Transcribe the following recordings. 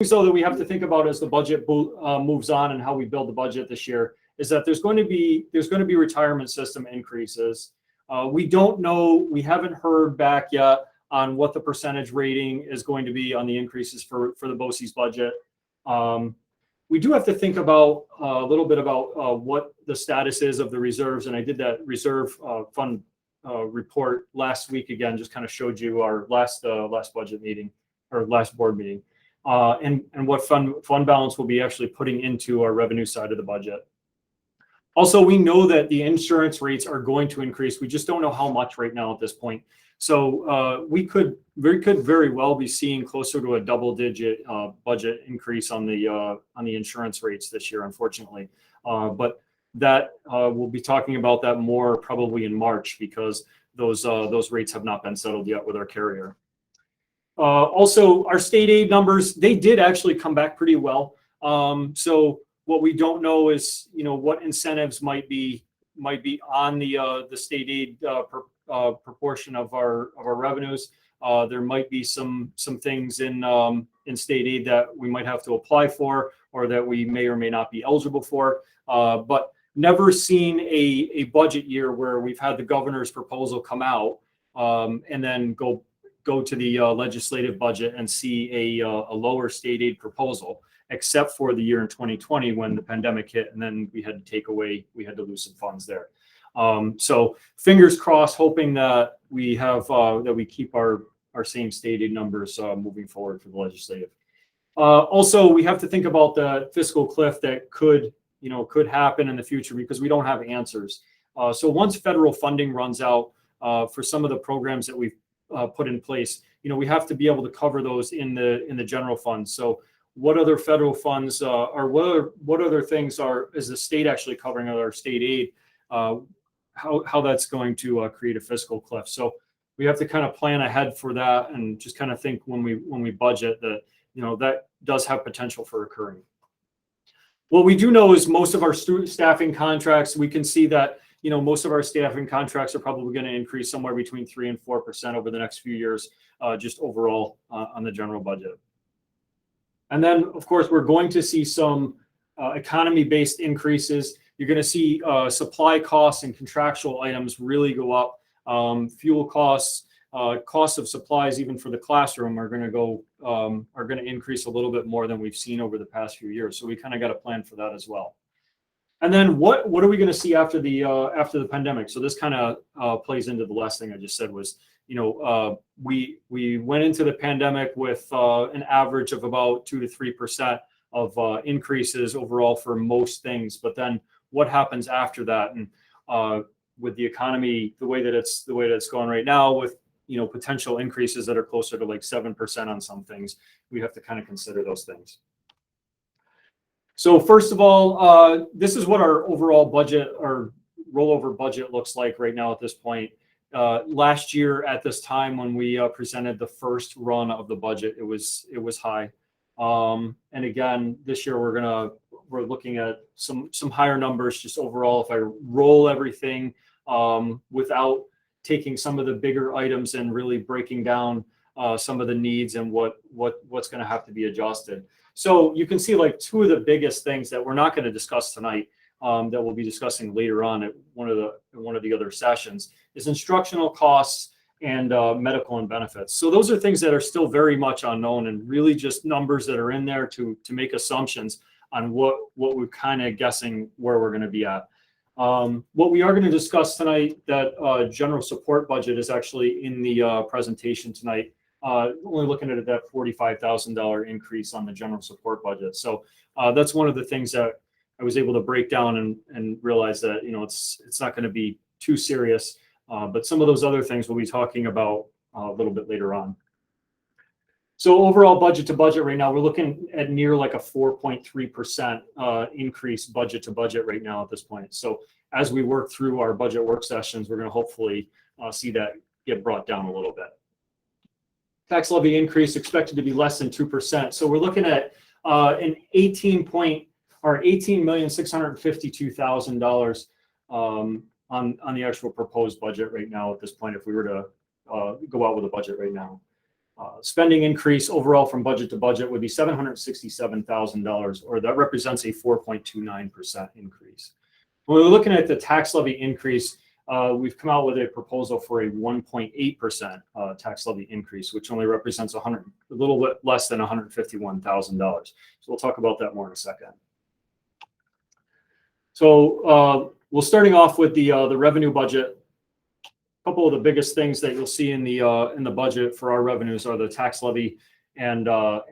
So that we have to think about as the budget moves on and how we build the budget this year is that there's going to be retirement system increases. We don't know, we haven't heard back yet on what the percentage rating is going to be on the increases for the BOCES budget. We do have to think about a little bit about what the status is of the reserves, and I did that reserve fund report last week again, just kind of showed you our last budget meeting or last board meeting. And what fund balance will be actually putting into our revenue side of the budget. Also, we know that the insurance rates are going to increase. We just don't know how much right now at this point. So we could very well be seeing closer to a double-digit budget increase on the insurance rates this year, unfortunately. But that we'll be talking about that more probably in March because those rates have not been settled yet with our carrier. Also, our state aid numbers, they did actually come back pretty well. So what we don't know is, what incentives might be on the state aid proportion of our revenues. There might be some things in state aid that we might have to apply for, or that we may or may not be eligible for. But never seen a budget year where we've had the governor's proposal come out and then go to the legislative budget and see a lower state aid proposal, except for the year in 2020 when the pandemic hit and then we had to lose some funds there. So fingers crossed, hoping that we keep our same state aid numbers moving forward for the legislative. Also, we have to think about the fiscal cliff that could happen in the future because we don't have answers. So once federal funding runs out for some of the programs that we've put in place, we have to be able to cover those in the general fund. So what other federal funds or what other things is the state actually covering our state aid? How that's going to create a fiscal cliff. So we have to kind of plan ahead for that and just kind of think when we budget that that does have potential for occurring. What we do know is most of our staffing contracts, we can see that most of our staffing contracts are probably going to increase somewhere between 3% and 4% over the next few years, just overall on the general budget. And then, of course, we're going to see some economy-based increases. You're going to see supply costs and contractual items really go up. Fuel costs, costs of supplies, even for the classroom, are going to increase a little bit more than we've seen over the past few years. So we kind of got to plan for that as well. And then what are we going to see after the pandemic? So this kind of plays into the last thing I just said was, we went into the pandemic with an average of about 2 to 3% of increases overall for most things. But then what happens after that? And with the economy, the way that it's going right now, with potential increases that are closer to like 7% on some things, we have to kind of consider those things. So first of all, this is what our overall budget or rollover budget looks like right now at this point. Last year at this time when we presented the first run of the budget, it was high. And again, this year we're looking at some higher numbers just overall. If I roll everything without taking some of the bigger items and really breaking down some of the needs and what's going to have to be adjusted. So you can see like two of the biggest things that we're not going to discuss tonight that we'll be discussing later on at one of the other sessions is instructional costs and medical and benefits. So those are things that are still very much unknown and really just numbers that are in there to make assumptions on what we're kind of guessing where we're going to be at. What we are going to discuss tonight, that general support budget is actually in the presentation tonight. Only looking at that $45,000 increase on the general support budget. So that's one of the things that I was able to break down and realize that it's not going to be too serious. But some of those other things we'll be talking about a little bit later on. So overall budget to budget right now, we're looking at near like a 4.3% increase budget to budget right now at this point. So as we work through our budget work sessions, we're going to hopefully see that get brought down a little bit. Tax levy increase expected to be less than 2%. So we're looking at an $18,652,000 on the actual proposed budget right now at this point if we were to go out with a budget right now. spending increase overall from budget to budget would be $767,000, or that represents a 4.29% increase. When we're looking at the tax levy increase, we've come out with a proposal for a 1.8% tax levy increase, which only represents a little bit less than $151,000. So we'll talk about that more in a second. So we're starting off with the revenue budget. A couple of the biggest things that you'll see in the budget for our revenues are the tax levy and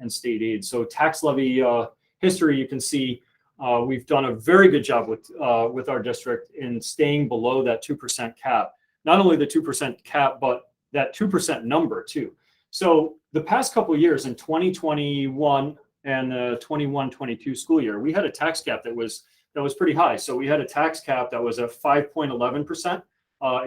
state aid. So tax levy history, you can see we've done a very good job with our district in staying below that 2% cap. Not only the 2% cap, but that 2% number too. So the past couple of years in 2021 and the 21-22 school year, we had a tax cap that was pretty high. So we had a tax cap that was at 5.11%.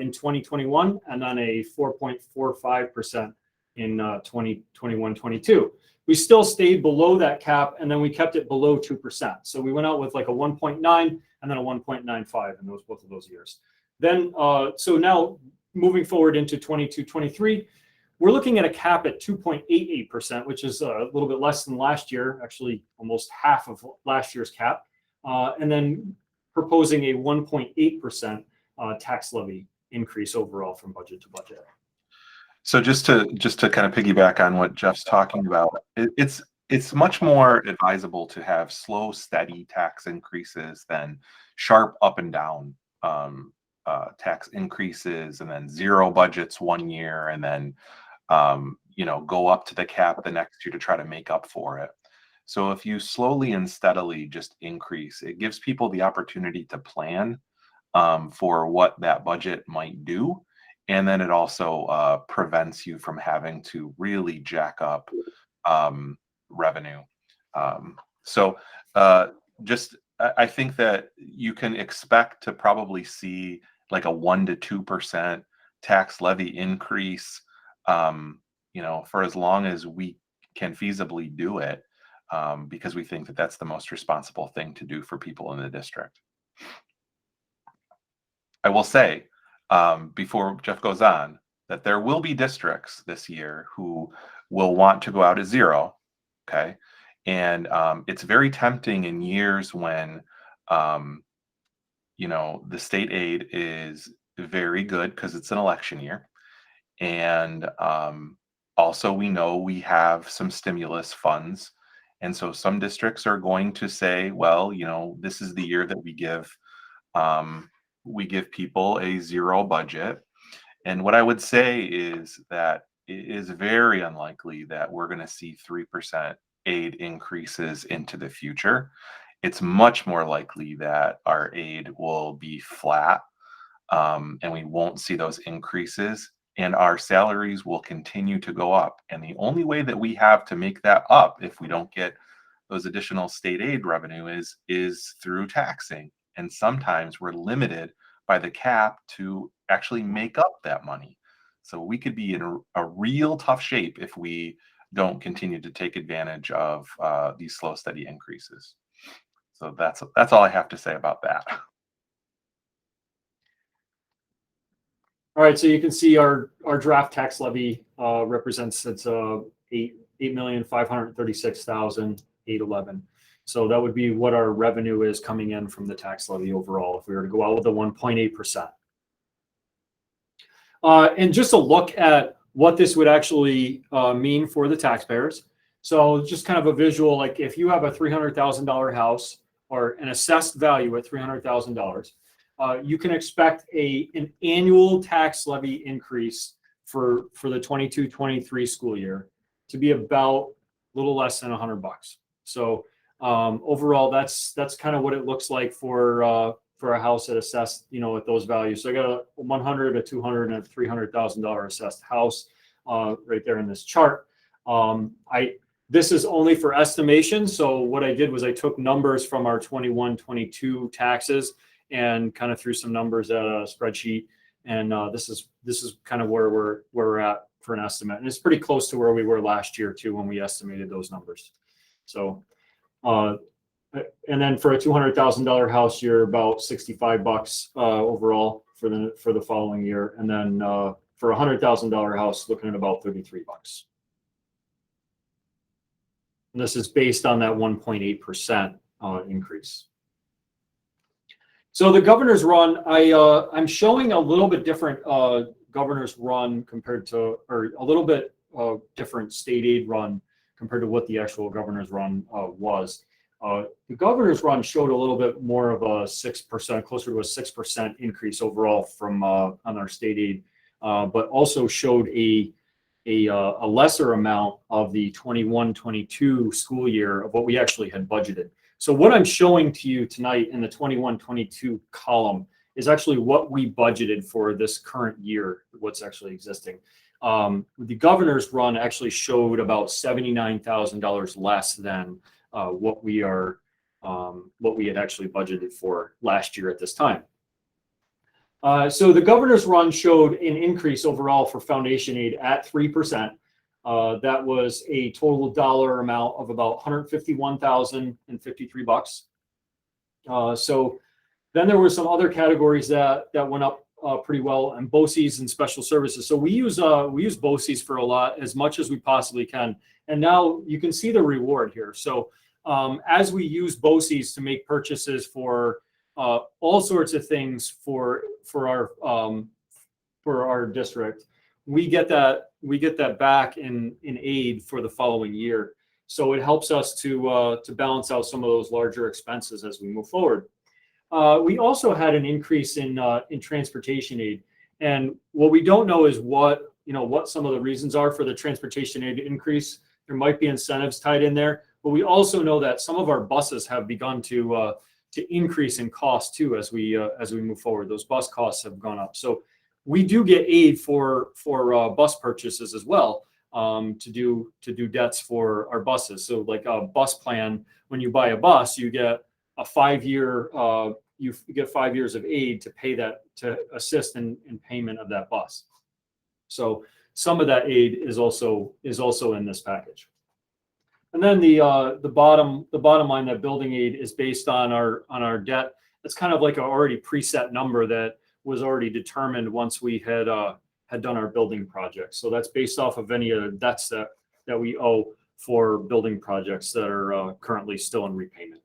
In 2021, and then a 4.45% in 2021-22. We still stayed below that cap, and then we kept it below 2%. So we went out with like a 1.9 and then a 1.95 in both of those years. Then, so now moving forward into 22-23, we're looking at a cap at 2.88%, which is a little bit less than last year, actually almost half of last year's cap, and then proposing a 1.8% tax levy increase overall from budget to budget. So just to kind of piggyback on what Jeff's talking about, it's much more advisable to have slow, steady tax increases than sharp up and down tax increases, and then zero budgets one year, and then go up to the cap the next year to try to make up for it. So if you slowly and steadily just increase, it gives people the opportunity to plan for what that budget might do. And then it also prevents you from having to really jack up revenue. I think that you can expect to probably see like a 1 to 2% tax levy increase, for as long as we can feasibly do it, because we think that that's the most responsible thing to do for people in the district. I will say, before Jeff goes on, that there will be districts this year who will want to go out at zero, okay? And it's very tempting in years when, the state aid is very good because it's an election year. And also we know we have some stimulus funds. And so some districts are going to say, well, this is the year that we give people a zero budget. And what I would say is that it is very unlikely that we're going to see 3% aid increases into the future. It's much more likely that our aid will be flat, and we won't see those increases, and our salaries will continue to go up. And the only way that we have to make that up, if we don't get those additional state aid revenue, is through taxing. And sometimes we're limited by the cap to actually make up that money. So we could be in a real tough shape if we don't continue to take advantage of these slow, steady increases. So that's all I have to say about that. All right, so you can see our draft tax levy represents it's $8,536,811. So that would be what our revenue is coming in from the tax levy overall if we were to go out with a 1.8%. And just a look at what this would actually mean for the taxpayers. So just kind of a visual, like if you have a $300,000 house or an assessed value at $300,000, you can expect an annual tax levy increase for the 22-23 school year to be about a little less than $100. So overall, that's kind of what it looks like for a house that assessed, at those values. So I got a $100,000, a $200,000, and a $300,000 assessed house right there in this chart. This is only for estimation. So what I did was I took numbers from our 21-22 taxes and kind of threw some numbers at a spreadsheet. And this is kind of where we're at for an estimate. And it's pretty close to where we were last year too when we estimated those numbers. So and then for a $200,000 house, you're about $65 overall for the following year. And then for a $100,000 house, looking at about $33. And this is based on that 1.8% increase. So the governor's run, I'm showing a little bit different governor's run compared to, or a little bit different state aid run compared to what the actual governor's run was. The governor's run showed a little bit more of a 6%, closer to a 6% increase overall from on our state aid, but also showed a lesser amount of the 21-22 school year of what we actually had budgeted. So what I'm showing to you tonight in the 21-22 column is actually what we budgeted for this current year, what's actually existing. The governor's run actually showed about $79,000 less than what we had actually budgeted for last year at this time. So the governor's run showed an increase overall for foundation aid at 3%. That was a total dollar amount of about $151,053. So then there were some other categories that went up pretty well, and BOCES and special services. So we use BOCES for a lot, as much as we possibly can. And now you can see the reward here. So as we use BOCES to make purchases for all sorts of things for our district, we get that back in aid for the following year. So it helps us to balance out some of those larger expenses as we move forward. We also had an increase in transportation aid, and what we don't know is what some of the reasons are for the transportation aid increase. There might be incentives tied in there, but we also know that some of our buses have begun to increase in cost too as we move forward. Those bus costs have gone up, so we do get aid for bus purchases as well, to do debts for our buses. So like a bus plan, when you buy a bus, you get a 5-year you get 5 years of aid to pay that, to assist in payment of that bus. So some of that aid is also in this package. And then the bottom line, that building aid is based on our debt. It's kind of like an already preset number that was already determined once we had done our building project. So that's based off of any of the debts that we owe for building projects that are currently still in repayment.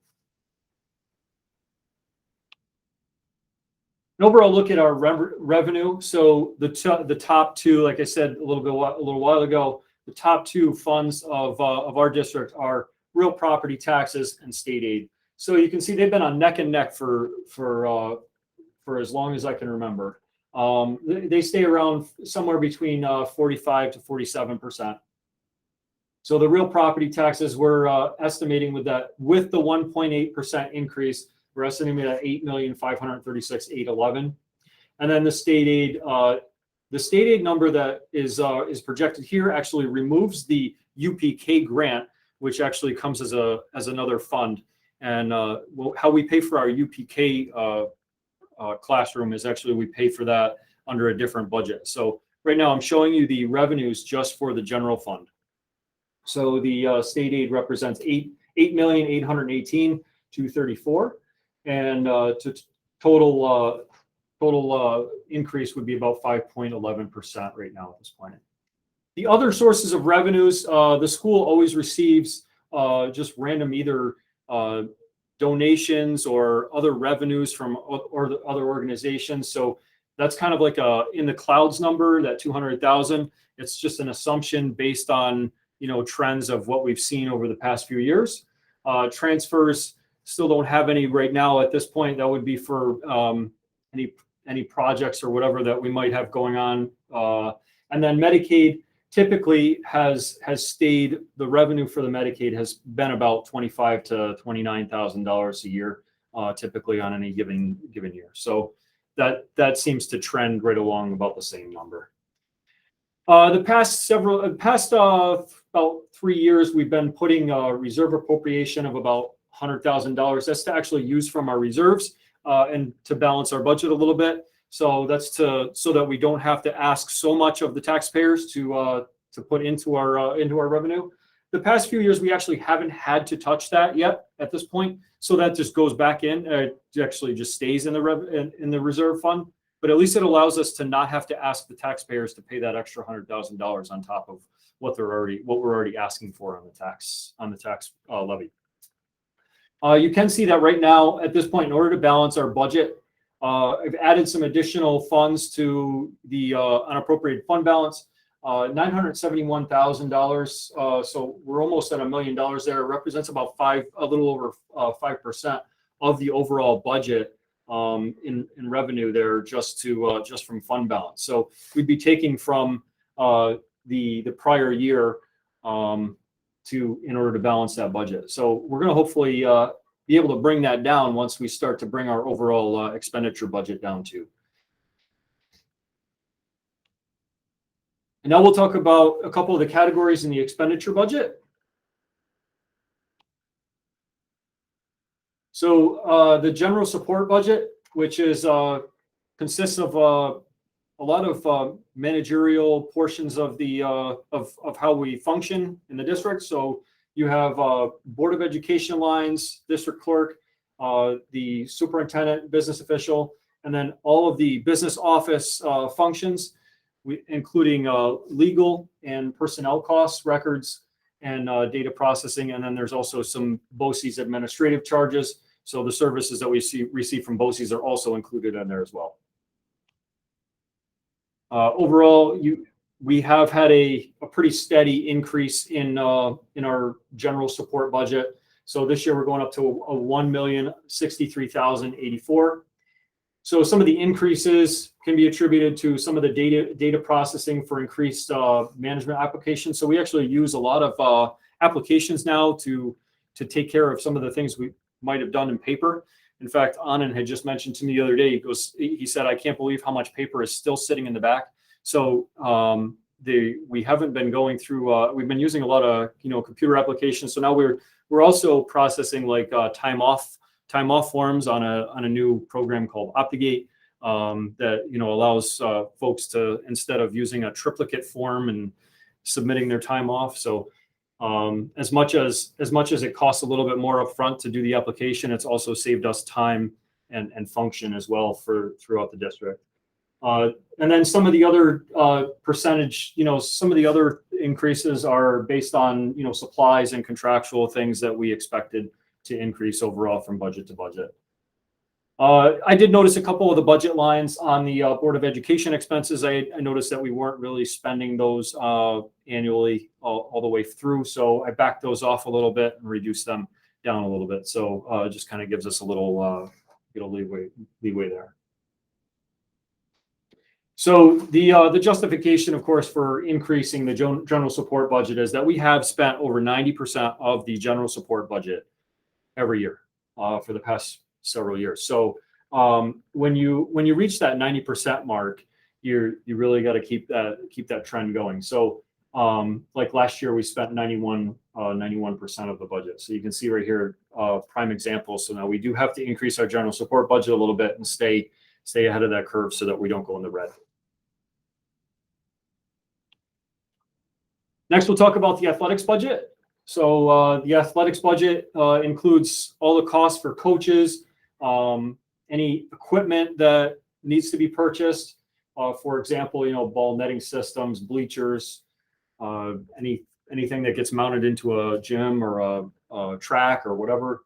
An overall look at our revenue. So the top two, like I said a little while ago, the top two funds of our district are real property taxes and state aid. So you can see they've been on neck and neck for as long as I can remember. They stay around somewhere between 45 to 47%. So the real property taxes, we're estimating with the 1.8% increase, we're estimating at $8,536,811. And then the state aid number that is projected here actually removes the UPK grant, which actually comes as another fund. And how we pay for our UPK classroom is actually we pay for that under a different budget. So right now I'm showing you the revenues just for the general fund. So the state aid represents $8,818,234, and total increase would be about 5.11% right now at this point. The other sources of revenues, the school always receives just random either donations or other revenues from other organizations. So that's kind of like in the clouds number, that 200,000. It's just an assumption based on trends of what we've seen over the past few years. Transfers still don't have any right now at this point. That would be for any projects or whatever that we might have going on. And then Medicaid typically has stayed, the revenue for the Medicaid has been about $25,000 to $29,000 a year, typically on any given year. So that seems to trend right along about the same number. The past about 3 years, we've been putting a reserve appropriation of about $100,000. That's to actually use from our reserves and to balance our budget a little bit. So that's so that we don't have to ask so much of the taxpayers to put into our revenue. The past few years, we actually haven't had to touch that yet at this point. So that just goes back in. It actually just stays in the reserve fund. But at least it allows us to not have to ask the taxpayers to pay that extra $100,000 on top of what we're already asking for on the tax levy. You can see that right now at this point, in order to balance our budget, I've added some additional funds to the unappropriated fund balance, $971,000. So we're almost at $1 million there. It represents about a little over 5% of the overall budget in revenue there, just from fund balance. So we'd be taking from the prior year in order to balance that budget. So we're going to hopefully be able to bring that down once we start to bring our overall expenditure budget down too. And now we'll talk about a couple of the categories in the expenditure budget. So the general support budget, which consists of a lot of managerial portions of the of how we function in the district. So you have Board of Education lines, district clerk, the superintendent, business official, and then all of the business office functions, including legal and personnel costs, records, and data processing. And then there's also some BOCES administrative charges. So the services that we receive from BOCES are also included in there as well. Overall, we have had a pretty steady increase in our general support budget. So this year we're going up to a $1,063,084. So some of the increases can be attributed to some of the data processing for increased management applications. So we actually use a lot of applications now to take care of some of the things we might have done in paper. In fact, Anand had just mentioned to me the other day, he said, I can't believe how much paper is still sitting in the back. So we haven't been going through, we've been using a lot of, computer applications. So now we're also processing like time off forms on a new program called Optigate that, allows folks to, instead of using a triplicate form and submitting their time off. So as much as it costs a little bit more upfront to do the application, it's also saved us time and function as well throughout the district. And then some of the other percentage, some of the other increases are based on, supplies and contractual things that we expected to increase overall from budget to budget. I did notice a couple of the budget lines on the Board of Education expenses. I noticed that we weren't really spending those annually all the way through. So I backed those off a little bit and reduced them down a little bit. So it just kind of gives us a little leeway there. So the justification, of course, for increasing the general support budget is that we have spent over 90% of the general support budget every year for the past several years. So when you reach that 90% mark, you really got to keep that trend going. So like last year, we spent 91% of the budget. So you can see right here, prime example. So now we do have to increase our general support budget a little bit and stay ahead of that curve so that we don't go in the red. Next, we'll talk about the athletics budget. So the athletics budget includes all the costs for coaches, any equipment that needs to be purchased. For example, ball netting systems, bleachers, anything that gets mounted into a gym or a track or whatever.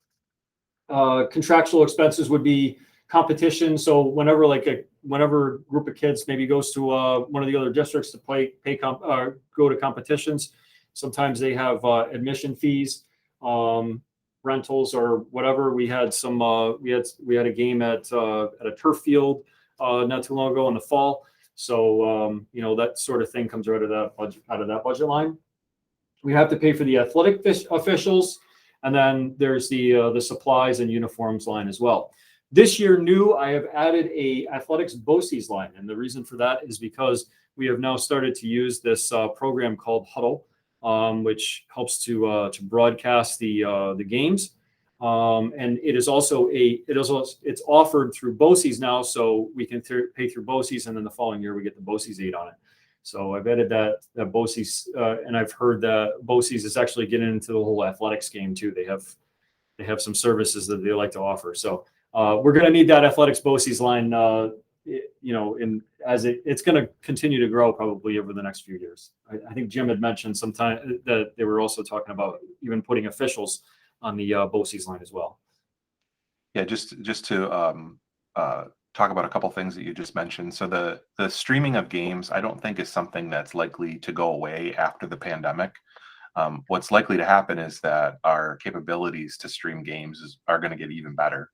Contractual expenses would be competition. So whenever a group of kids maybe goes to one of the other districts to go to competitions, sometimes they have admission fees, rentals or whatever. We had we had a game at a turf field not too long ago in the fall. So that sort of thing comes out of that budget line. We have to pay for the athletic officials, and then there's the supplies and uniforms line as well. This year, I have added a athletics BOCES line, and the reason for that is because we have now started to use this program called Huddle, which helps to broadcast the games, and it is also it's offered through BOCES now, so we can pay through BOCES, and then the following year we get the BOCES aid on it. So I've added that BOCES, and I've heard that BOCES is actually getting into the whole athletics game too. They have some services that they like to offer. So we're going to need that athletics BOCES line it's going to continue to grow probably over the next few years. I think Jim had mentioned sometime that they were also talking about even putting officials on the BOCES line as well. Yeah, just to talk about a couple things that you just mentioned. So the streaming of games, I don't think is something that's likely to go away after the pandemic. What's likely to happen is that our capabilities to stream games are going to get even better.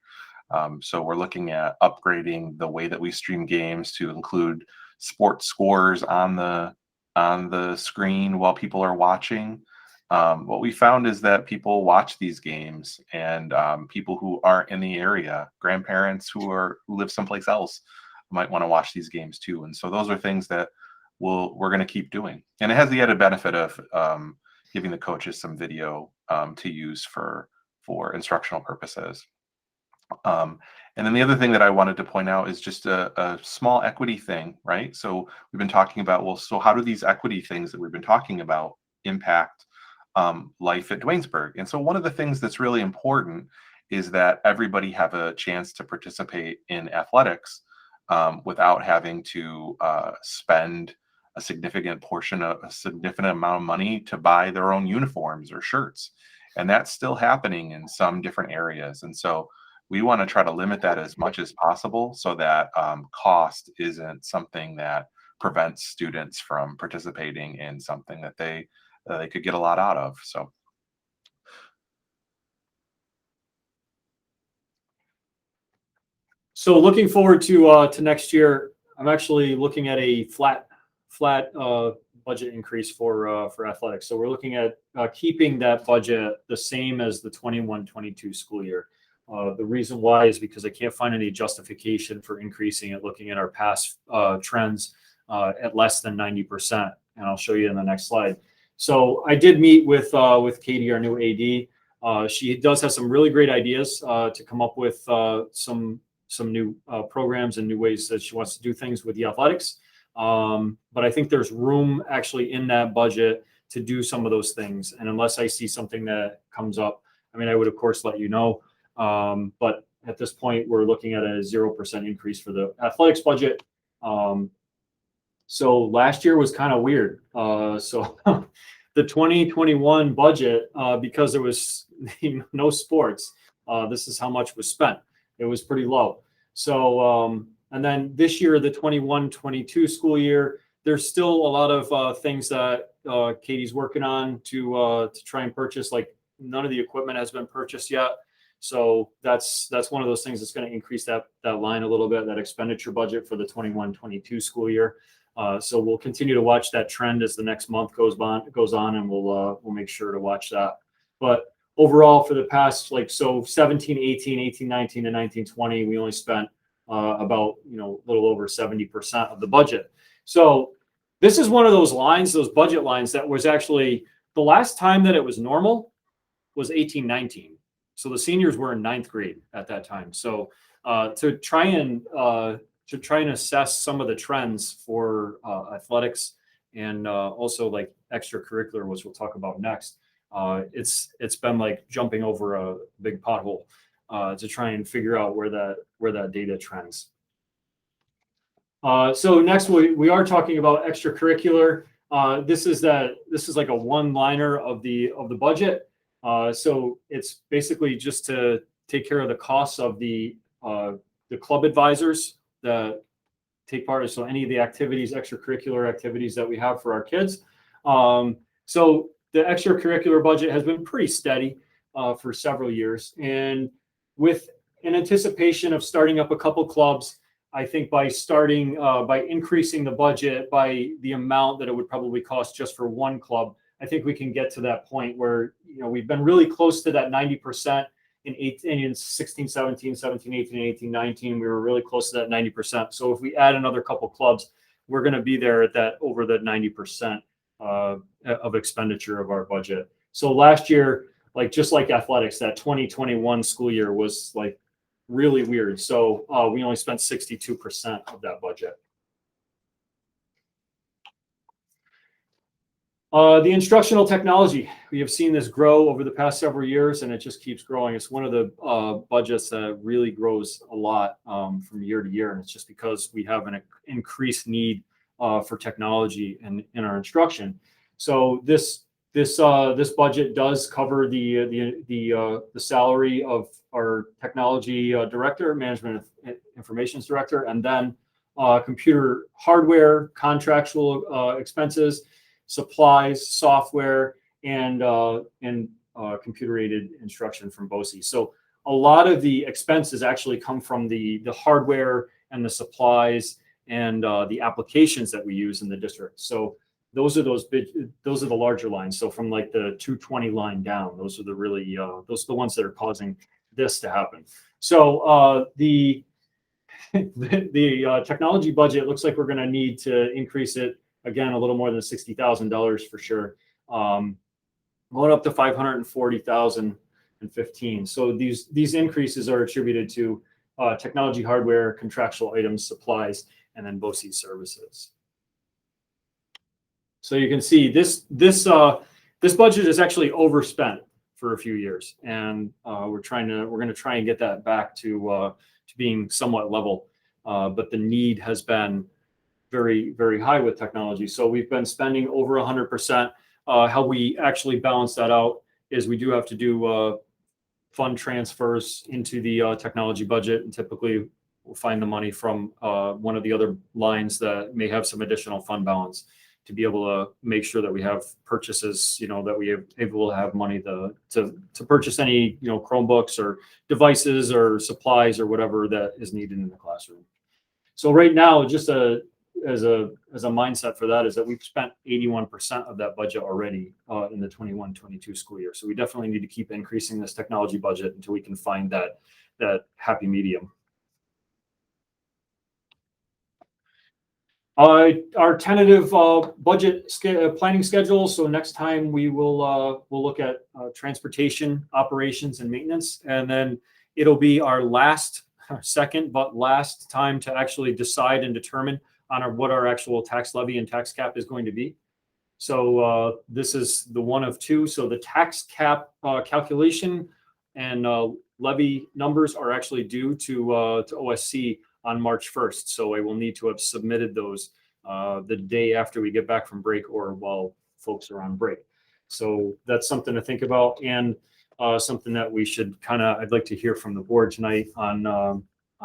So we're looking at upgrading the way that we stream games to include sports scores on the screen while people are watching. What we found is that people watch these games, and people who aren't in the area, grandparents who live someplace else, might want to watch these games too. And so those are things that we're going to keep doing. And it has the added benefit of giving the coaches some video to use for instructional purposes. And then the other thing that I wanted to point out is just a small equity thing, right? So we've been talking about, well, so how do these equity things that we've been talking about impact life at Dwaynesburg? And so one of the things that's really important is that everybody have a chance to participate in athletics without having to spend a significant amount of money to buy their own uniforms or shirts. And that's still happening in some different areas. And so we want to try to limit that as much as possible so that cost isn't something that prevents students from participating in something that they could get a lot out of. So looking forward to next year, I'm actually looking at a flat budget increase for athletics. So we're looking at keeping that budget the same as the 21-22 school year. The reason why is because I can't find any justification for increasing it, looking at our past trends at less than 90%. And I'll show you in the next slide. So I did meet with Katie, our new AD. She does have some really great ideas to come up with some new programs and new ways that she wants to do things with the athletics. But I think there's room actually in that budget to do some of those things. And unless I see something that comes up, I mean, I would of course let you know. But at this point, we're looking at a 0% increase for the athletics budget. So last year was kind of weird. So the 2021 budget, because there was no sports, this is how much was spent. It was pretty low. So, and then this year, the 21-22 school year, there's still a lot of things that Katie's working on to try and purchase. Like none of the equipment has been purchased yet. So that's one of those things that's going to increase that line a little bit, that expenditure budget for the 21-22 school year. So we'll continue to watch that trend as the next month goes on, and we'll make sure to watch that. But overall, for the past 17, 18, 18, 19, and 19, 20, we only spent about a little over 70% of the budget. So this is one of those lines, those budget lines, that was actually the last time that it was normal was 18, 19. So the seniors were in 9th grade at that time. So to try and assess some of the trends for athletics and also like extracurricular, which we'll talk about next, it's been like jumping over a big pothole to try and figure out where that data trends. So next we are talking about extracurricular. This is like a one-liner of the budget. So it's basically just to take care of the costs of the club advisors that take part. So any of the activities, extracurricular activities that we have for our kids. So the extracurricular budget has been pretty steady for several years. And with an anticipation of starting up a couple clubs, I think by increasing the budget by the amount that it would probably cost just for one club, I think we can get to that point where, we've been really close to that 90% in 16, 17, 17, 18, 18, 19. We were really close to that 90%. So if we add another couple clubs, we're going to be there at that over the 90% of expenditure of our budget. So last year, just like athletics, that 2021 school year was really weird. So we only spent 62% of that budget. The instructional technology, we have seen this grow over the past several years, and it just keeps growing. It's one of the budgets that really grows a lot from year to year, and it's just because we have an increased need for technology in our instruction. So this budget does cover the salary of our technology director, management information director, and then computer hardware, contractual expenses, supplies, software, and computer-aided instruction from BOE. So a lot of the expenses actually come from the hardware and the supplies and the applications that we use in the district. So those are the larger lines. So from like the 220 line down, those are the really those are the ones that are causing this to happen. So the technology budget looks like we're going to need to increase it again a little more than $60,000 for sure, going up to $540,015. So these increases are attributed to technology, hardware, contractual items, supplies, and then BOE services. So you can see this budget is actually overspent for a few years, and we're going to try and get that back to being somewhat level. But the need has been very, very high with technology. So we've been spending over 100%. How we actually balance that out is we do have to do fund transfers into the technology budget, and typically we'll find the money from one of the other lines that may have some additional fund balance to be able to make sure that we have purchases, that we are able to have money to purchase any, Chromebooks or devices or supplies or whatever that is needed in the classroom. So right now, just as a mindset for that is that we've spent 81% of that budget already in the 21-22 school year. So we definitely need to keep increasing this technology budget until we can find that happy medium. Our tentative budget planning schedule. So next time we'll look at transportation, operations, and maintenance, and then it'll be our second but last time to actually decide and determine on what our actual tax levy and tax cap is going to be. So this is the one of two. So the tax cap calculation and levy numbers are actually due to OSC on March 1st. So I will need to have submitted those the day after we get back from break or while folks are on break. So that's something to think about, and something that we should I'd like to hear from the board tonight on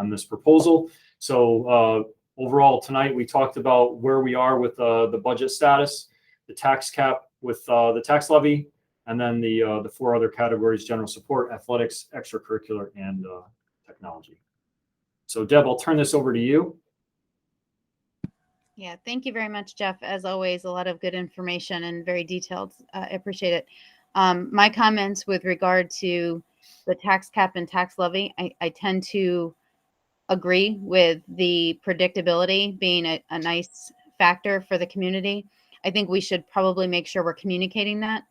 this proposal. So overall tonight, we talked about where we are with the budget status, the tax cap with the tax levy, and then the four other categories: general support, athletics, extracurricular, and technology. So Deb, I'll turn this over to you. Yeah, thank you very much, Jeff. As always, a lot of good information and very detailed. I appreciate it. My comments with regard to the tax cap and tax levy, I tend to agree with the predictability being a nice factor for the community. I think we should probably make sure we're communicating that,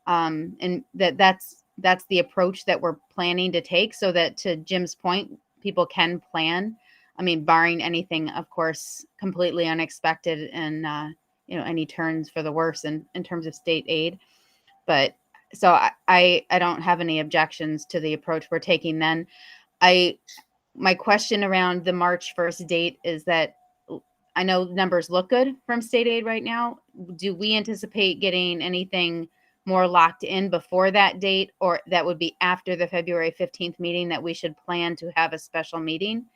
and that's the approach that we're planning to take, so that, to Jim's point, people can plan. I mean, barring anything, of course, completely unexpected and, any turns for the worse in terms of state aid. But so I don't have any objections to the approach we're taking then. My question around the March 1st date is that I know numbers look good from state aid right now. Do we anticipate getting anything more locked in before that date, or that would be after the February 15th meeting that we should plan to have a special meeting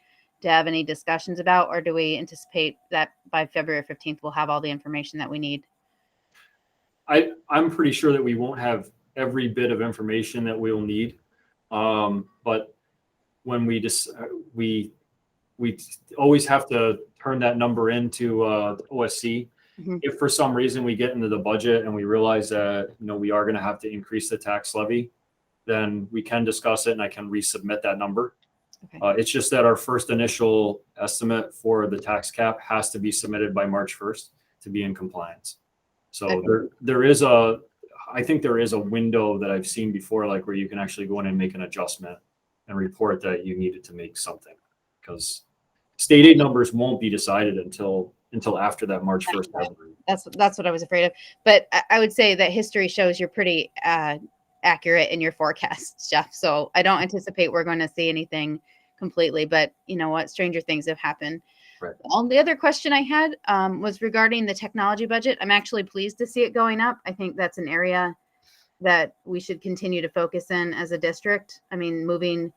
to have any discussions about, or do we anticipate that by February 15th we'll have all the information that we need? I'm pretty sure that we won't have every bit of information that we'll need, but when we always have to turn that number into OSC. Mm-hmm. If for some reason we get into the budget and we realize that we are going to have to increase the tax levy, then we can discuss it and I can resubmit that number. Okay. It's just that our first initial estimate for the tax cap has to be submitted by March 1st to be in compliance. So okay. I think there is a window that I've seen before, like where you can actually go in and make an adjustment and report that you needed to make something, because state aid numbers won't be decided until after that March 1st deadline. That's what I was afraid of. But I would say that history shows you're pretty accurate in your forecasts, Jeff. So I don't anticipate we're going to see anything completely. But you know what? Stranger things have happened. Right. The other question I had was regarding the technology budget. I'm actually pleased to see it going up. I think that's an area that we should continue to focus in as a district. I mean, moving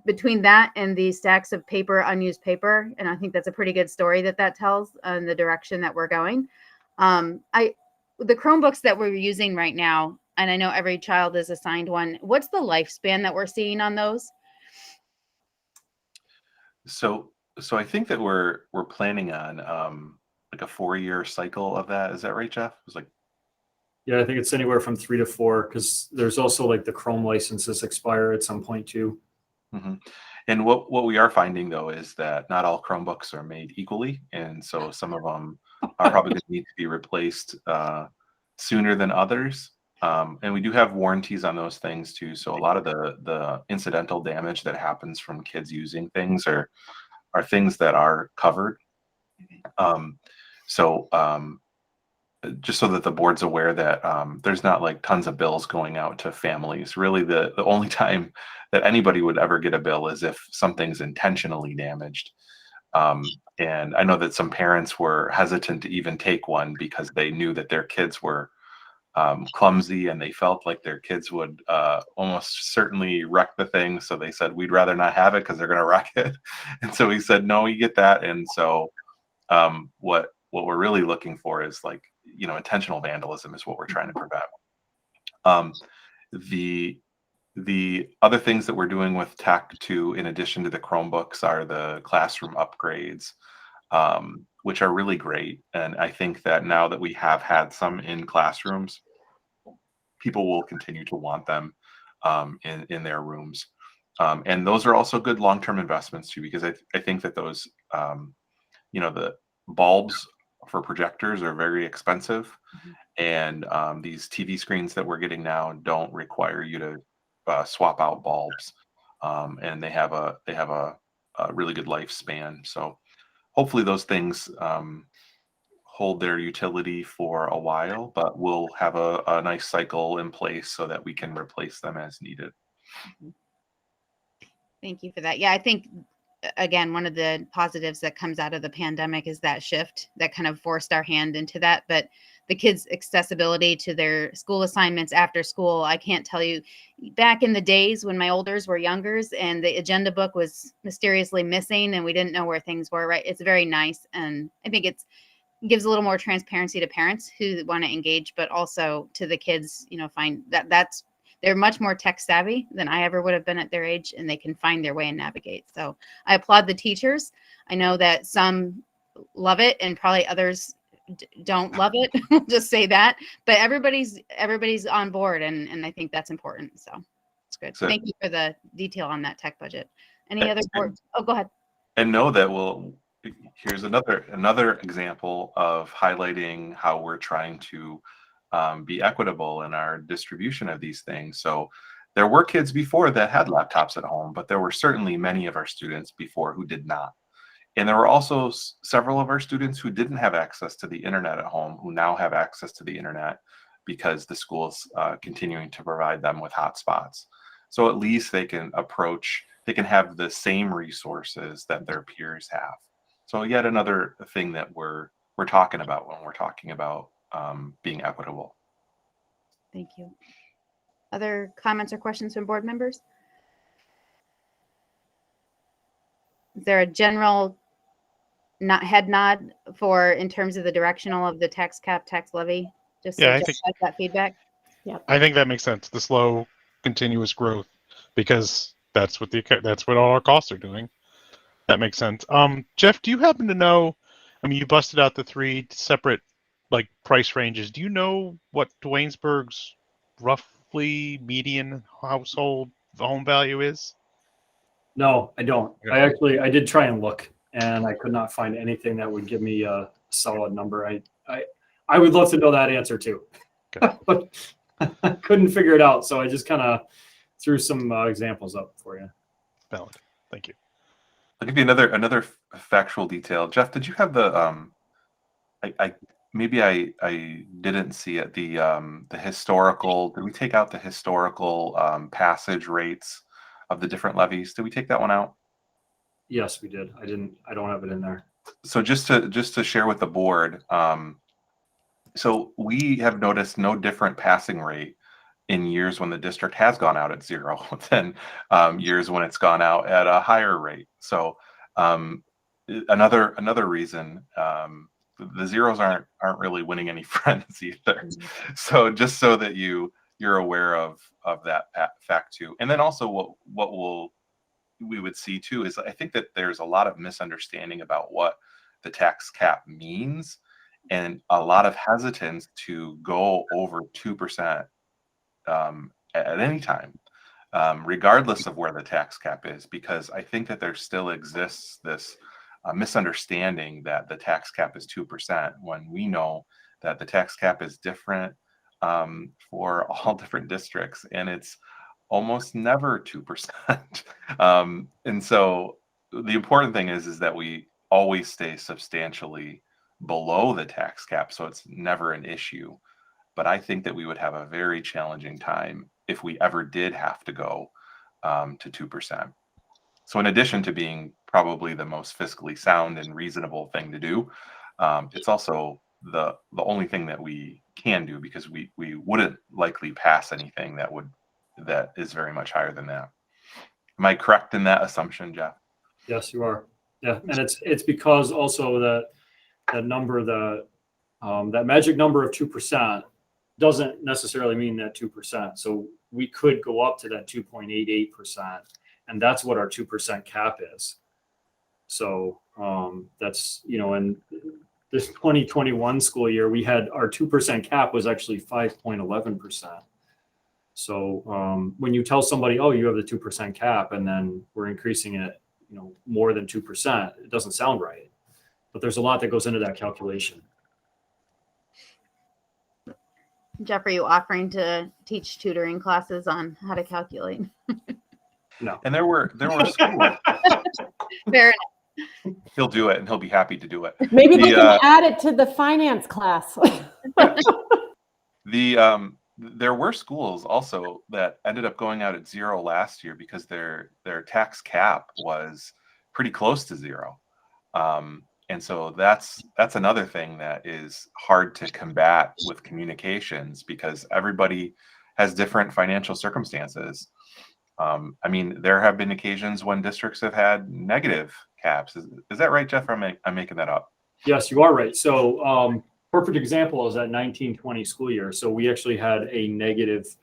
between that and the stacks of paper, unused paper, and I think that's a pretty good story that tells on the direction that we're going. The Chromebooks that we're using right now, and I know every child is assigned one. What's the lifespan that we're seeing on those? So I think that we're planning on like a 4-year cycle of that. Is that right, Jeff? It was like, Yeah, I think it's anywhere from 3 to 4 because there's also like the Chrome licenses expire at some point too. mhm. And what we are finding though is that not all Chromebooks are made equally, and so some of them are probably going to need to be replaced sooner than others. And we do have warranties on those things too. So a lot of the incidental damage that happens from kids using things are things that are covered. So just so that the board's aware that there's not like tons of bills going out to families. Really, the only time that anybody would ever get a bill is if something's intentionally damaged. And I know that some parents were hesitant to even take one because they knew that their kids were clumsy and they felt like their kids would almost certainly wreck the thing. So they said, we'd rather not have it because they're going to wreck it. And so we said, no, you get that. And so what we're really looking for is like, you know, intentional vandalism is what we're trying to prevent. The other things that we're doing with tech too, in addition to the Chromebooks, are the classroom upgrades, which are really great. And I think that now that we have had some in classrooms, people will continue to want them in their rooms. And those are also good long-term investments too, because I think that those, you know, the bulbs for projectors are very expensive. And these TV screens that we're getting now don't require you to swap out bulbs. And they have a really good lifespan. So hopefully those things hold their utility for a while, but we'll have a nice cycle in place so that we can replace them as needed. Thank you for that. Yeah, I think again, one of the positives that comes out of the pandemic is that shift that kind of forced our hand into that. But the kids' accessibility to their school assignments after school, I can't tell you, back in the days when my olders were youngers and the agenda book was mysteriously missing and we didn't know where things were, right? It's very nice. And I think it gives a little more transparency to parents who want to engage, but also to the kids, you know, find that's they're much more tech savvy than I ever would have been at their age, and they can find their way and navigate. So I applaud the teachers. I know that some love it and probably others don't love it. We'll just say that, but everybody's on board, and I think that's important. So it's good. So, thank you for the detail on that tech budget. Any other board? Oh, go ahead. And know that here's another example of highlighting how we're trying to be equitable in our distribution of these things. So there were kids before that had laptops at home, but there were certainly many of our students before who did not. And there were also several of our students who didn't have access to the internet at home, who now have access to the internet because the school's continuing to provide them with hotspots. So at least they can have the same resources that their peers have. So yet another thing that we're talking about when we're talking about being equitable. Thank you. Other comments or questions from board members? Is there a general head nod for in terms of the directional of the tax cap, tax levy? Just Yeah, so I Jeff think has that feedback. Yep. I think that makes sense. The slow, continuous growth, because that's what all our costs are doing. That makes sense. Jeff, do you happen to know? I mean, you busted out the 3 separate like price ranges. Do you know what Dwaynesburg's roughly median household home value is? No, I don't. Yeah. I did try and look, and I could not find anything that would give me a solid number. I would love to know that answer too, but I couldn't figure it out. So I just kind of threw some examples up for you. Valid. Thank you. I'll give you another factual detail. Jeff, did you have the maybe I didn't see it. The historical, did we take out the historical passage rates of the different levies? Did we take that one out? Yes, we did. I don't have it in there. So just to share with the board, so we have noticed no different passing rate in years when the district has gone out at 0 than years when it's gone out at a higher rate. So another reason, the zeros aren't really winning any friends either. So just so that you're aware of that fact too. And then also what we would see too is, I think that there's a lot of misunderstanding about what the tax cap means, and a lot of hesitance to go over 2% at any time, regardless of where the tax cap is, because I think that there still exists this misunderstanding that the tax cap is 2%, when we know that the tax cap is different for all different districts, and it's almost never 2%. And so the important thing is that we always stay substantially below the tax cap, so it's never an issue. But I think that we would have a very challenging time if we ever did have to go to 2%. So in addition to being probably the most fiscally sound and reasonable thing to do, it's also the only thing that we can do, because we wouldn't likely pass anything that is very much higher than that. Am I correct in that assumption, Jeff? Yes, you are. Yeah, and it's because also that number, that magic number of 2% doesn't necessarily mean that 2%. So we could go up to that 2.88%, and that's what our 2% cap is. So that's, in this 2021 school year, we had our 2% cap was actually 5.11%. So when you tell somebody, oh, you have the 2% cap, and then we're increasing it, more than 2%, it doesn't sound right. But there's a lot that goes into that calculation. Jeff, are you offering to teach tutoring classes on how to calculate? No. And there were schools. Fair enough. He'll do it, and he'll be happy to do it. Maybe they can add it to the finance class. There were schools also that ended up going out at 0 last year because their tax cap was pretty close to 0. And so that's another thing that is hard to combat with communications, because everybody has different financial circumstances. I mean, there have been occasions when districts have had negative caps. Is that right, Jeff? Or I'm making that up? Yes, you are right. So perfect example is that 1920 school year. So we actually had a negative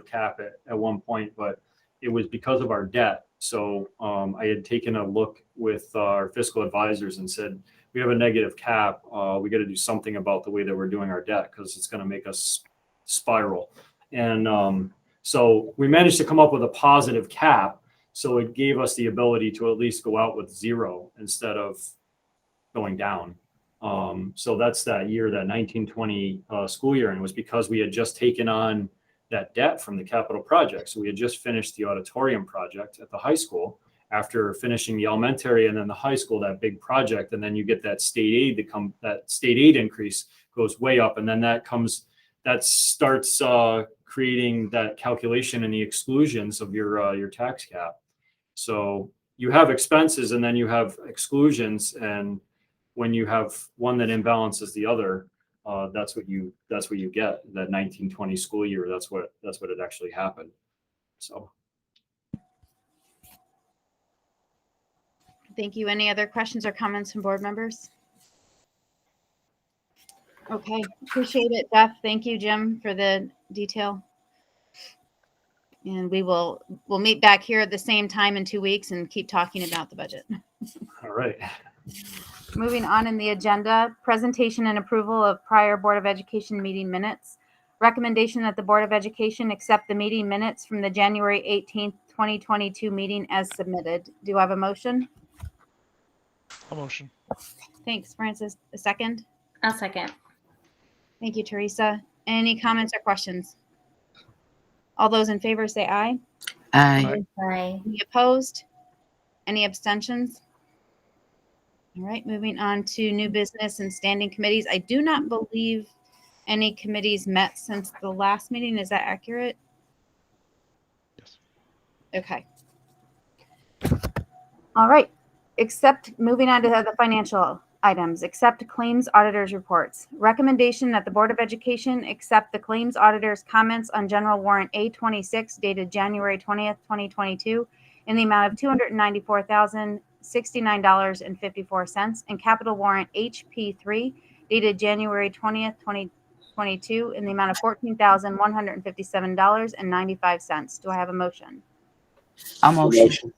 cap at one point, but it was because of our debt. So I had taken a look with our fiscal advisors and said, we have a negative cap. We got to do something about the way that we're doing our debt, because it's going to make us spiral. And so we managed to come up with a positive cap. So it gave us the ability to at least go out with 0 instead of going down. So that's that year, that 1920 school year. And it was because we had just taken on that debt from the capital project. So we had just finished the auditorium project at the high school after finishing the elementary, and then the high school, that big project. And then you get that state aid that state aid increase goes way up. And then that starts creating that calculation and the exclusions of your tax cap. So you have expenses and then you have exclusions, and when you have one that imbalances the other, that's what you get. That 1920 school year, that's what it actually happened. So Thank you. Any other questions or comments from board members? Okay, appreciate it, Jeff. Thank you, Jim, for the detail. And we'll meet back here at the same time in 2 weeks and keep talking about the budget. all right. Moving on in the agenda, presentation and approval of prior Board of Education meeting minutes. Recommendation that the Board of Education accept the meeting minutes from the January 18th, 2022 meeting as submitted. Do I have a motion? A motion. Thanks, Francis. A second? I'll second. Thank you, Teresa. Any comments or questions? All those in favor say aye. Aye. Any opposed? Any abstentions? All right, moving on to new business and standing committees. I do not believe any committees met since the last meeting. Is that accurate? Yes. Okay. All right. Moving on to the financial items, accept claims auditors reports. Recommendation that the Board of Education accept the claims auditors comments on general warrant A26 dated January 20th, 2022 in the amount of $294,069.54 and capital warrant HP3 dated January 20th, 2022 in the amount of $14,157.95. Do I have a motion? I'll motion.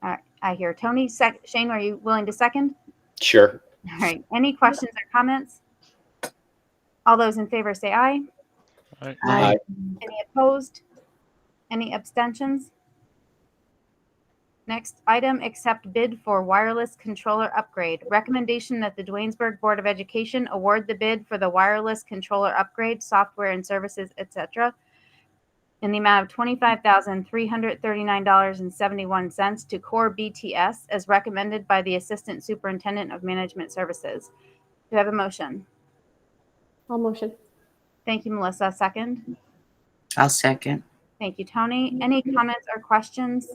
All right, I hear Tony. Shane, are you willing to second? Sure. All right. Any questions or comments? All those in favor say aye. Aye. Aye. Any opposed? Any abstentions? Next item, accept bid for wireless controller upgrade. Recommendation that the Duanesburg Board of Education award the bid for the wireless controller upgrade, software and services, etc., in the amount of $25,339.71 to Core BTS as recommended by the Assistant Superintendent of Management Services. Do I have a motion? I'll motion. Thank you, Melissa. Second. I'll second. Thank you, Tony. Any comments or questions?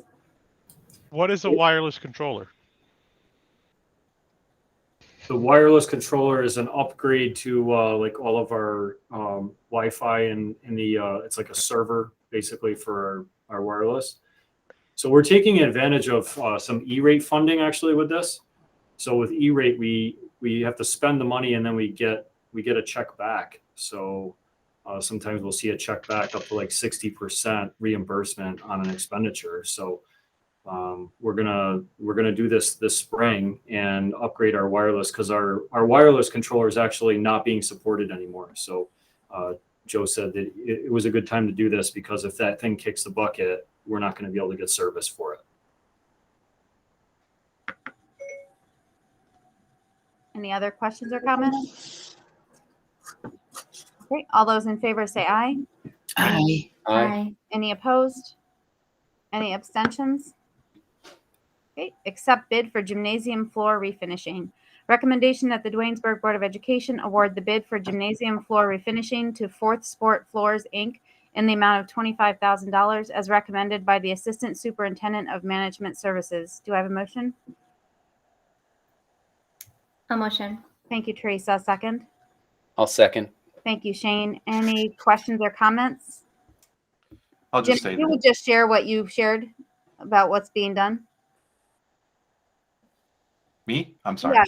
What is a wireless controller? The wireless controller is an upgrade to like all of our Wi-Fi and in the it's like a server basically for our wireless. So we're taking advantage of some E-rate funding actually with this. So with E-rate, we have to spend the money and then we get a check back. So sometimes we'll see a check back up to like 60% reimbursement on an expenditure. So we're gonna do this spring and upgrade our wireless because our wireless controller is actually not being supported anymore. So Joe said that it was a good time to do this because if that thing kicks the bucket, we're not going to be able to get service for it. Any other questions or comments? Okay, all those in favor say aye. Aye. Aye. Any opposed? Any abstentions? Okay, accept bid for gymnasium floor refinishing. Recommendation that the Duanesburg Board of Education award the bid for gymnasium floor refinishing to Fourth Sport Floors, Inc. in the amount of $25,000 as recommended by the Assistant Superintendent of Management Services. Do I have a motion? A motion. Thank you, Teresa. Second. I'll second. Thank you, Shane. Any questions or comments? I'll Jim, just say you that would just share what you shared about what's being done. me, I'm sorry. Yeah,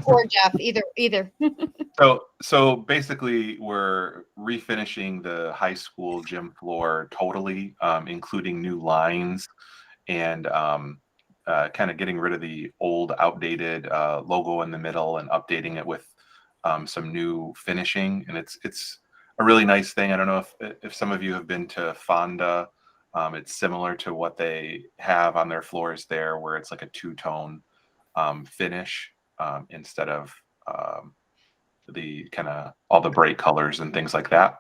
or Jeff, either. So basically we're refinishing the high school gym floor totally, including new lines and kind of getting rid of the old outdated logo in the middle and updating it with some new finishing. And it's a really nice thing. I don't know if some of you have been to Fonda. It's similar to what they have on their floors there, where it's like a two-tone finish instead of the kind of all the bright colors and things like that.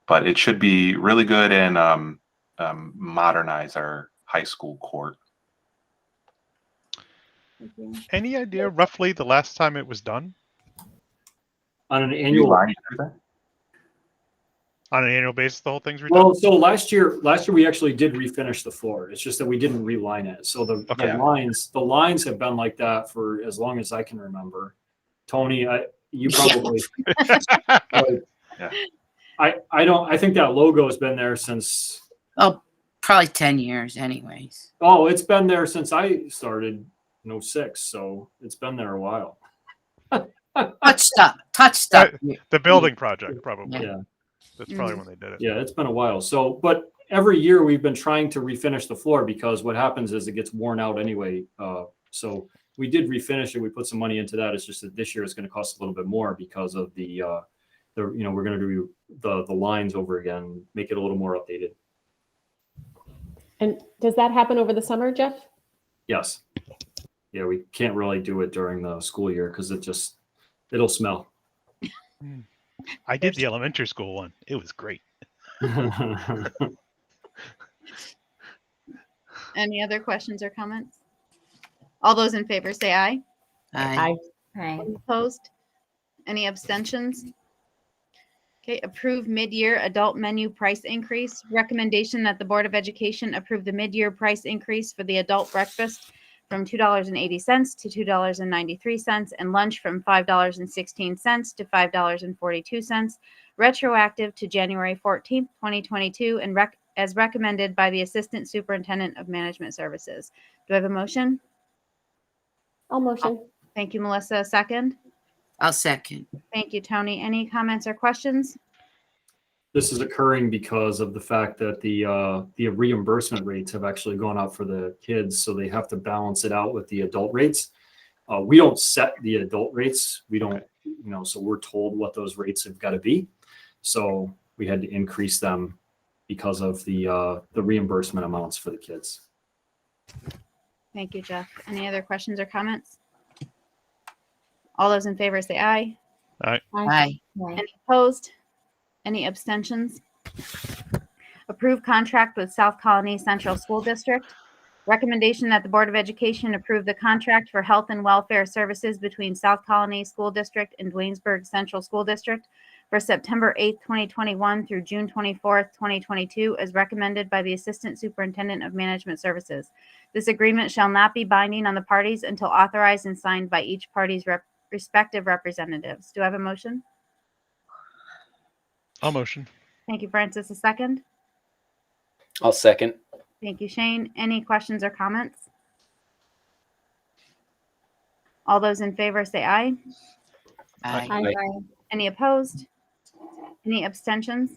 But it should be really good and modernize our high school court. Any idea roughly the last time it was done? On an New annual lines, everything? On an annual basis, the whole thing's redone? Well, so last year we actually did refinish the floor. It's just that we didn't reline it. So the lines have been like that for as long as I can remember. Tony, you probably. Yeah. I think that logo has been there since. Oh, probably 10 years anyways. Oh, it's been there since I started in 06, so it's been there a while. Touched up. The building project, probably. Yeah. That's probably when they did it. Yeah, it's been a while. So, but every year we've been trying to refinish the floor because what happens is it gets worn out anyway. So we did refinish it. We put some money into that. It's just that this year it's going to cost a little bit more because of the we're going to do the lines over again, make it a little more updated. And does that happen over the summer, Jeff? Yes. Yeah, we can't really do it during the school year because it'll smell. I did the elementary school one. It was great. Any other questions or comments? All those in favor say aye. Aye. Any opposed? Any abstentions? Okay, approve mid-year adult menu price increase. Recommendation that the Board of Education approve the mid-year price increase for the adult breakfast from $2.80 to $2.93 and lunch from $5.16 to $5.42, retroactive to January 14th, 2022, and as recommended by the Assistant Superintendent of Management Services. Do I have a motion? I'll motion. Thank you, Melissa. Second. I'll second. Thank you, Tony. Any comments or questions? This is occurring because of the fact that the reimbursement rates have actually gone up for the kids, so they have to balance it out with the adult rates. We don't set the adult rates. We don't, so we're told what those rates have got to be. So we had to increase them because of the reimbursement amounts for the kids. Thank you, Jeff. Any other questions or comments? All those in favor say aye. Aye. Any opposed? Any abstentions? Approve contract with South Colony Central School District. Recommendation that the Board of Education approve the contract for health and welfare services between South Colony School District and Dwaynesburg Central School District for September 8th, 2021 through June 24th, 2022, as recommended by the Assistant Superintendent of Management Services. This agreement shall not be binding on the parties until authorized and signed by each party's respective representatives. Do I have a motion? I'll motion. Thank you, Francis. A second. I'll second. Thank you, Shane. Any questions or comments? All those in favor say aye. Aye. Aye. Any opposed? Any abstentions?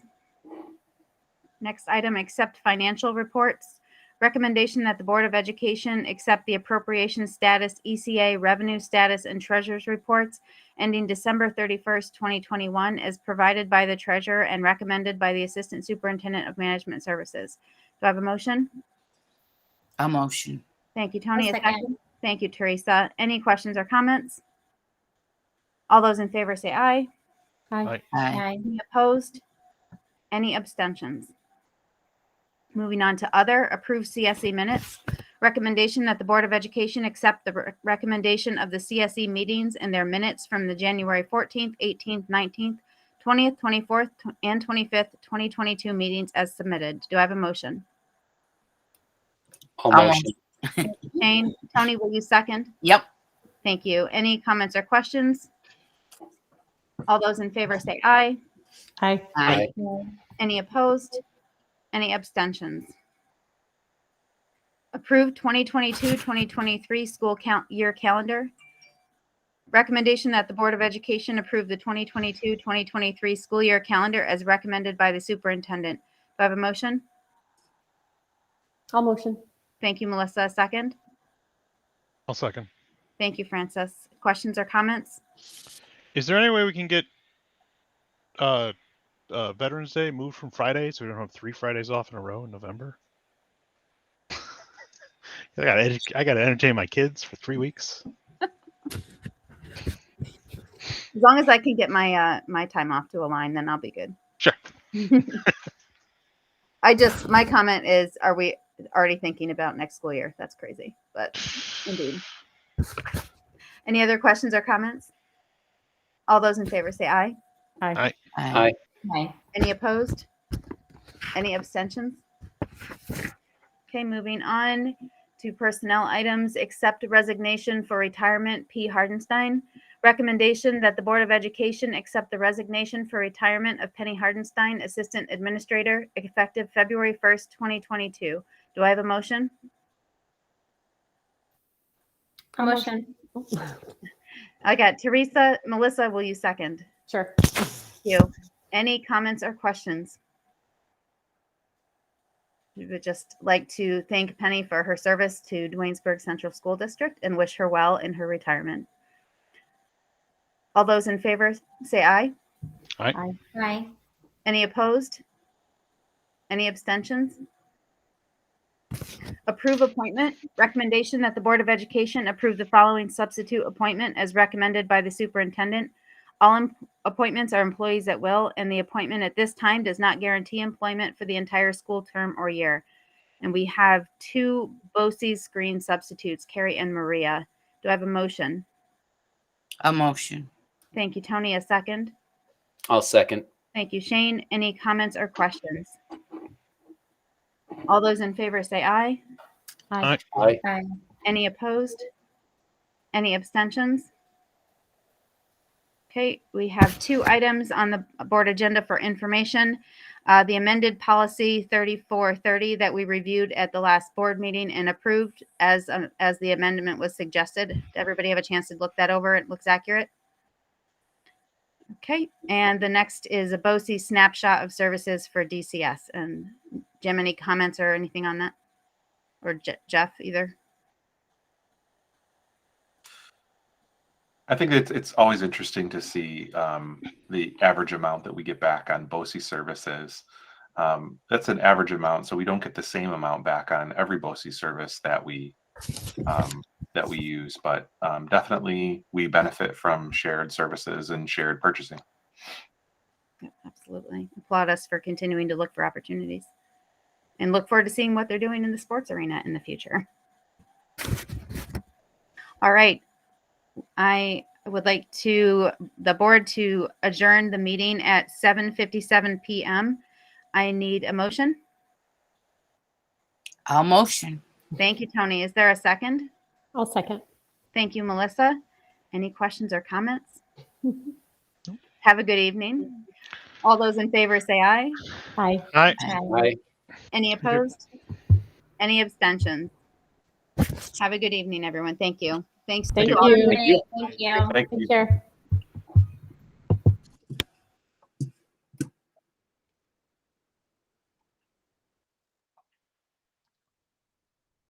Next item, accept financial reports. Recommendation that the Board of Education accept the appropriation status, ECA, revenue status, and treasurer's reports ending December 31st, 2021, as provided by the treasurer and recommended by the Assistant Superintendent of Management Services. Do I have a motion? I'll motion. Thank you, Tony. I'll A second. Thank you, Teresa. Any questions or comments? All those in favor say aye. Aye. Aye. Any opposed? Any abstentions? Moving on to other, approve CSE minutes. Recommendation that the Board of Education accept the recommendation of the CSE meetings and their minutes from the January 14th, 18th, 19th, 20th, 24th, and 25th, 2022 meetings as submitted. Do I have a motion? I'll I'll motion. Shane, Tony, will you second? Yep. Thank you. Any comments or questions? All those in favor say aye. Aye. Aye. Any opposed? Any abstentions? Approved 2022-2023 school year calendar. Recommendation that the Board of Education approve the 2022-2023 school year calendar as recommended by the superintendent. Do I have a motion? I'll motion. Thank you, Melissa. A second. I'll second. Thank you, Francis. Questions or comments? Is there any way we can get Veterans Day moved from Friday so we don't have 3 Fridays off in a row in November? I gotta entertain my kids for 3 weeks. As long as I can get my my time off to align, then I'll be good. Sure. My comment is, are we already thinking about next school year? That's crazy, but indeed. Any other questions or comments? All those in favor say aye. Aye. Aye. Aye. Any opposed? Any abstentions? Okay, moving on to personnel items. Accept resignation for retirement, P. Hardenstein. Recommendation that the Board of Education accept the resignation for retirement of Penny Hardenstein, Assistant Administrator, effective February 1st, 2022. Do I have a motion? I'll motion. I got Teresa. Melissa, will you second? Sure. Thank you. Any comments or questions? We would just like to thank Penny for her service to Dwaynesburg Central School District and wish her well in her retirement. All those in favor say aye. Aye. Aye. Any opposed? Any abstentions? Approve appointment. Recommendation that the Board of Education approve the following substitute appointment as recommended by the superintendent. All appointments are employees at will, and the appointment at this time does not guarantee employment for the entire school term or year. And we have 2 BOCES screen substitutes, Carrie and Maria. Do I have a motion? A motion. Thank you, Tony. A second. I'll second. Thank you, Shane. Any comments or questions? All those in favor say aye. Aye. Aye. Aye. Any opposed? Any abstentions? Okay, we have 2 items on the board agenda for information. The amended policy 3430 that we reviewed at the last board meeting and approved as the amendment was suggested. Did everybody have a chance to look that over? It looks accurate. Okay, and the next is a BOE snapshot of services for DCS. And Jim, any comments or anything on that? Or Jeff either? I think it's always interesting to see the average amount that we get back on BOE services. That's an average amount, so we don't get the same amount back on every BOE service that we use, but definitely we benefit from shared services and shared purchasing. Yeah, absolutely. Applaud us for continuing to look for opportunities and look forward to seeing what they're doing in the sports arena in the future. All right. I would like the board to adjourn the meeting at 7:57 p.m. I need a motion. I'll motion. Thank you, Tony. Is there a second? I'll second. Thank you, Melissa. Any questions or comments? Have a good evening. All those in favor say aye. Aye. Aye. Aye. Any opposed? Any abstentions? Have a good evening, everyone. Thank you. Thanks Thank to all. you. Thank you. Thank you. Thank you. Take care.